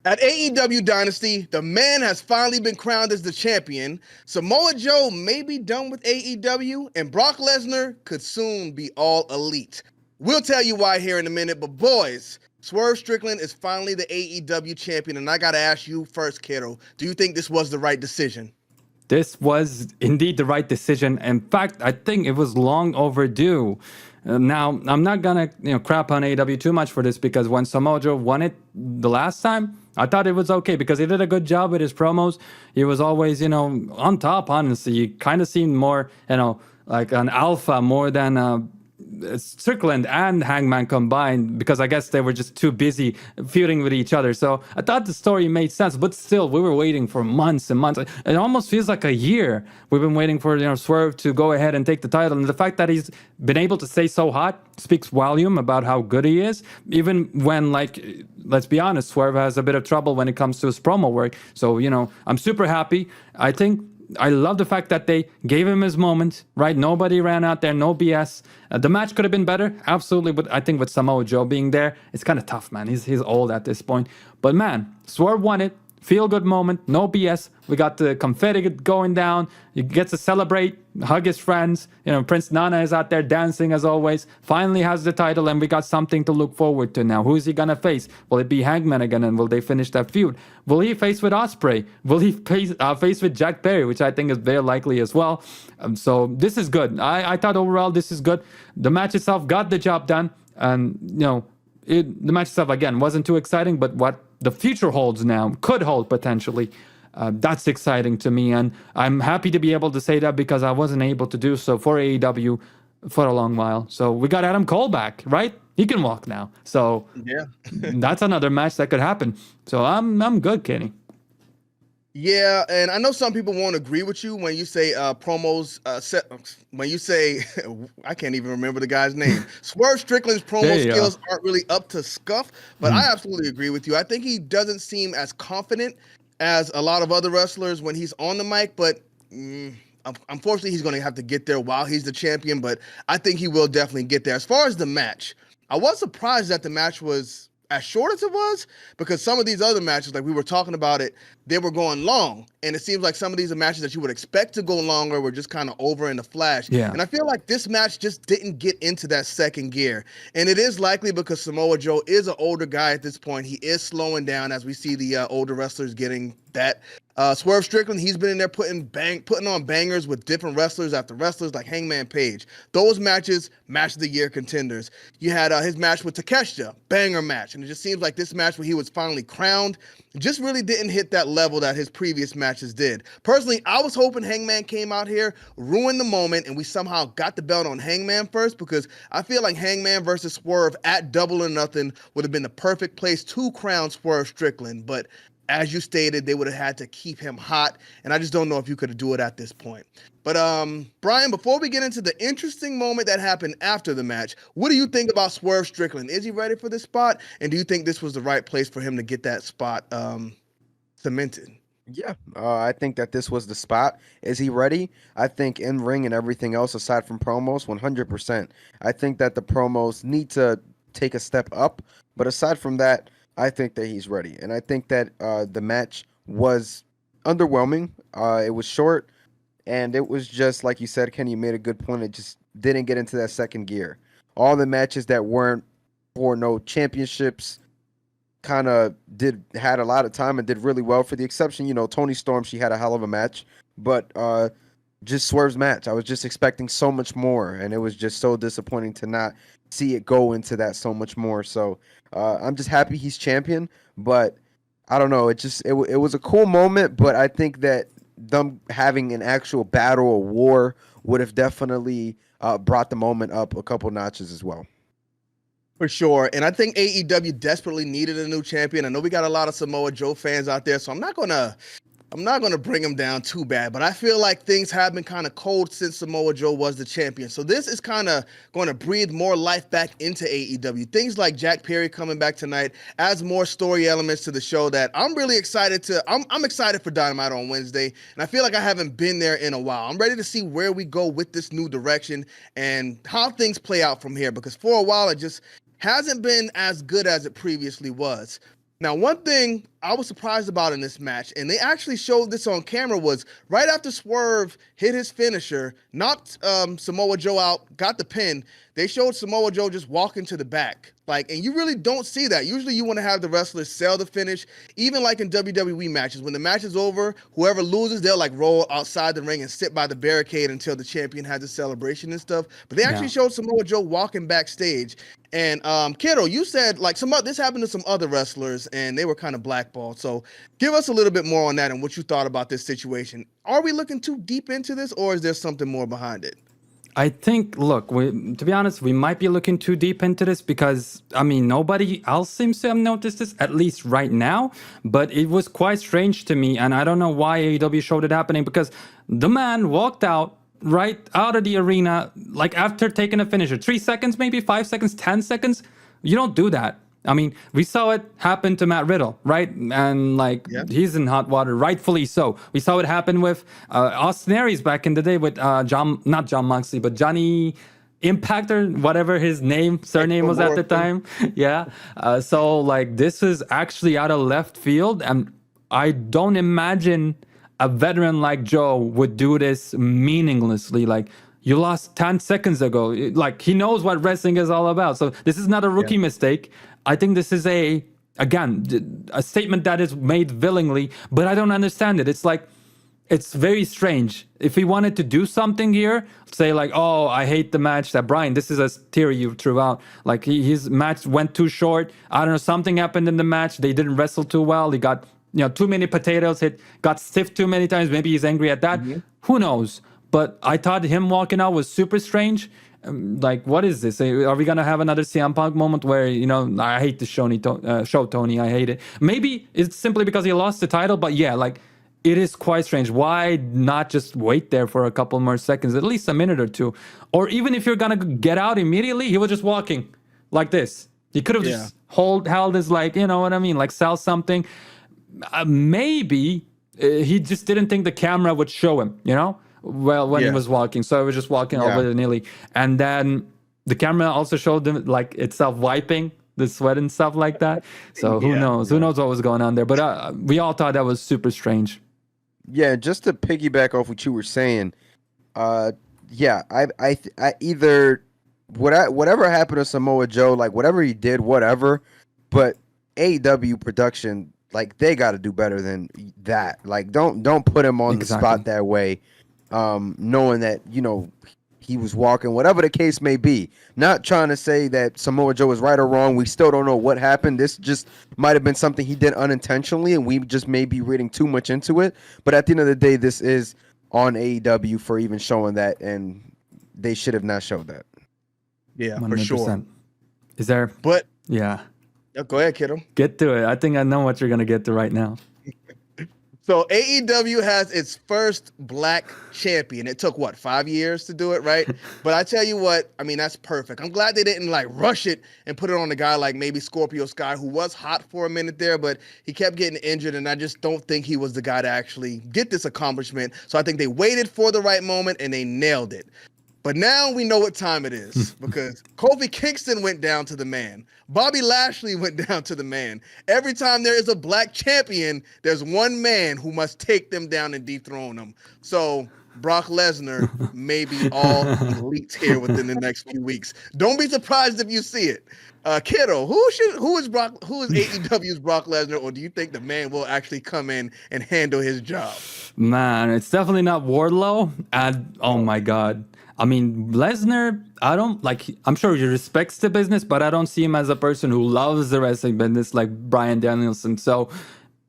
At AEW Dynasty, the man has finally been crowned as the champion. Samoa Joe may be done with AEW, and Brock Lesnar could soon be all elite. We'll tell you why here in a minute, but boys, Swerve Strickland is finally the AEW champion, and I gotta ask you first, Kiddo, do you think this was the right decision? This was indeed the right decision. In fact, I think it was long overdue. Now, I'm not gonna crap on AEW too much for this because when Samoa Joe won it the last time, I thought it was okay because he did a good job with his promos. He was always, on top. Honestly, he kind of seemed more, like an alpha more than Strickland and Hangman combined, because I guess they were just too busy feuding with each other. So I thought the story made sense, but still, we were waiting for months and months. It almost feels like a year we've been waiting for Swerve to go ahead and take the title, and the fact that he's been able to stay so hot speaks volume about how good he is. Even when, like, let's be honest, Swerve has a bit of trouble when it comes to his promo work. So I'm super happy. I love the fact that they gave him his moment, right? Nobody ran out there, no BS. The match could have been better, absolutely. But I think with Samoa Joe being there, it's kind of tough, man. He's old at this point. But man, Swerve won it. Feel good moment, no BS. We got the confetti going down. He gets to celebrate, hug his friends. Prince Nana is out there dancing as always. Finally has the title, and we got something to look forward to now. Who is he gonna face? Will it be Hangman again, and will they finish that feud? Will he face with Ospreay? Will he face with Jack Perry, which I think is very likely as well? So this is good. I thought overall this is good. The match itself got the job done, and the match itself again wasn't too exciting, but what the future holds now, could hold potentially, that's exciting to me, and I'm happy to be able to say that because I wasn't able to do so for AEW for a long while. So we got Adam Cole back, right? He can walk now, so Yeah. that's another match that could happen. So I'm good, Kenny. Yeah, and I know some people won't agree with you when you say promos. When you say, I can't even remember the guy's name. Swerve Strickland's promo skills aren't really up to scuff, but I absolutely agree with you. I think he doesn't seem as confident as a lot of other wrestlers when he's on the mic, but unfortunately, he's going to have to get there while he's the champion. But I think he will definitely get there. As far as the match, I was surprised that the match was as short as it was, because some of these other matches, like we were talking about it, they were going long. And it seems like some of these are matches that you would expect to go longer were just kind of over in a flash. Yeah. And I feel like this match just didn't get into that second gear. And it is likely because Samoa Joe is an older guy at this point. He is slowing down as we see the older wrestlers getting that. Swerve Strickland, he's been in there putting on bangers with different wrestlers after wrestlers like Hangman Page. Those matches, match of the year contenders. You had his match with Takeshita, banger match. And it just seems like this match where he was finally crowned just really didn't hit that level that his previous matches did. Personally, I was hoping Hangman came out here, ruined the moment, and we somehow got the belt on Hangman first, because I feel like Hangman versus Swerve at Double or Nothing would have been the perfect place to crown Swerve Strickland. But as you stated, they would have had to keep him hot, and I just don't know if you could do it at this point. But Brian, before we get into the interesting moment that happened after the match, what do you think about Swerve Strickland? Is he ready for this spot? And do you think this was the right place for him to get that spot cemented? Yeah, I think that this was the spot. Is he ready? I think in ring and everything else aside from promos, 100%. I think that the promos need to take a step up, but aside from that, I think that he's ready. And I think that the match was underwhelming. It was short, and it was just, like you said, Kenny, you made a good point. It just didn't get into that second gear. All the matches that weren't for no championships kind of had a lot of time and did really well, for the exception, Toni Storm, she had a hell of a match. But just Swerve's match, I was just expecting so much more, and it was just so disappointing to not see it go into that so much more. So I'm just happy he's champion, but I don't know. It was a cool moment, but I think that them having an actual battle or war would have definitely brought the moment up a couple notches as well. For sure. And I think AEW desperately needed a new champion. I know we got a lot of Samoa Joe fans out there, so I'm not gonna bring him down too bad, but I feel like things have been kind of cold since Samoa Joe was the champion. So this is kind of going to breathe more life back into AEW. Things like Jack Perry coming back tonight adds more story elements to the show that I'm really excited to. I'm excited for Dynamite on Wednesday, and I feel like I haven't been there in a while. I'm ready to see where we go with this new direction and how things play out from here, because for a while it just hasn't been as good as it previously was. Now, one thing I was surprised about in this match, and they actually showed this on camera, was right after Swerve hit his finisher, knocked Samoa Joe out, got the pin, they showed Samoa Joe just walking to the back. And you really don't see that. Usually you want to have the wrestlers sell the finish, even like in WWE matches. When the match is over, whoever loses, they'll roll outside the ring and sit by the barricade until the champion has a celebration and stuff. But they actually showed Samoa Joe walking backstage. And Kiddo, you said this happened to some other wrestlers and they were kind of blackballed. So give us a little bit more on that and what you thought about this situation. Are we looking too deep into this, or is there something more behind it? I think, look, to be honest, we might be looking too deep into this because, nobody else seems to have noticed this, at least right now. But it was quite strange to me, and I don't know why AEW showed it happening, because the man walked right out of the arena, after taking a finisher. 3 seconds, maybe 5 seconds, 10 seconds. You don't do that. We saw it happen to Matt Riddle, right? And he's in hot water, rightfully so. We saw it happen with Austin Aries back in the day with not John Moxley, but Johnny Impact, or whatever his surname was at the time. Yeah. So this is actually out of left field, and I don't imagine a veteran like Joe would do this meaninglessly. You lost 10 seconds ago. He knows what wrestling is all about. So this is not a rookie mistake. I think this is a statement that is made willingly, but I don't understand it. It's very strange. If he wanted to do something here, say oh, I hate the match that Brian, this is a theory you threw out. His match went too short. I don't know, something happened in the match. They didn't wrestle too well. He got, too many potatoes, got stiffed too many times. Maybe he's angry at that. Mm-hmm. Who knows? But I thought him walking out was super strange. What is this? Are we gonna have another CM Punk moment where I hate the show, Tony? I hate it. Maybe it's simply because he lost the title, but it is quite strange. Why not just wait there for a couple more seconds, at least a minute or two? Or even if you're gonna get out immediately, he was just walking like this. He could have just held his sell something. Maybe he just didn't think the camera would show him. When he was walking, so I was just walking over the nearly, and then the camera also showed them itself wiping the sweat and stuff like that. So who knows? Who knows what was going on there? But we all thought that was super strange. Yeah, just to piggyback off what you were saying, I either whatever happened to Samoa Joe, whatever he did, whatever, but AEW production, they got to do better than that. Don't put him on the spot that way. Knowing that, he was walking, whatever the case may be. Not trying to say that Samoa Joe is right or wrong. We still don't know what happened. This just might have been something he did unintentionally, and we just may be reading too much into it. But at the end of the day, this is on AEW for even showing that, and they should have not showed that. Yeah, 100%. For sure. Is there? But yeah. Go ahead, kiddo. Get to it. I think I know what you're gonna get to right now. So AEW has its first black champion. It took 5 years to do it, right? But I tell you what, that's perfect. I'm glad they didn't rush it and put it on a guy like maybe Scorpio Sky, who was hot for a minute there, but he kept getting injured, and I just don't think he was the guy to actually get this accomplishment. So I think they waited for the right moment and they nailed it. But now we know what time it is because Kofi Kingston went down to the man. Bobby Lashley went down to the man. Every time there is a black champion, there's one man who must take them down and dethrone them. So Brock Lesnar may be all elite here within the next few weeks. Don't be surprised if you see it. Kiddo, who is AEW's Brock Lesnar, or do you think the man will actually come in and handle his job? Man, it's definitely not Wardlow. And oh my God. Lesnar, I'm sure he respects the business, but I don't see him as a person who loves the wrestling business like Bryan Danielson. So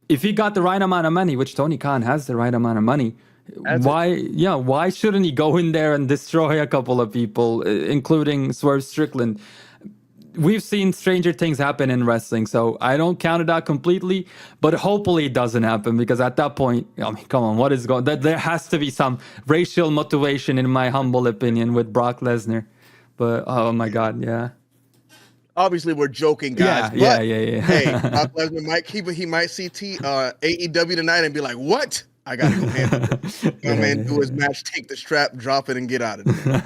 if he got the right amount of money, which Tony Khan has the right amount of money, why shouldn't he go in there and destroy a couple of people, including Swerve Strickland? We've seen stranger things happen in wrestling, so I don't count it out completely, but hopefully it doesn't happen, because at that point, come on, what is going on? There has to be some racial motivation, in my humble opinion, with Brock Lesnar. But, oh my God, yeah. Obviously, we're joking, guys. Yeah. Hey, Brock Lesnar he might see AEW tonight and be like, what? I got to go handle it. Come in, do his match, take the strap, drop it, and get out of there.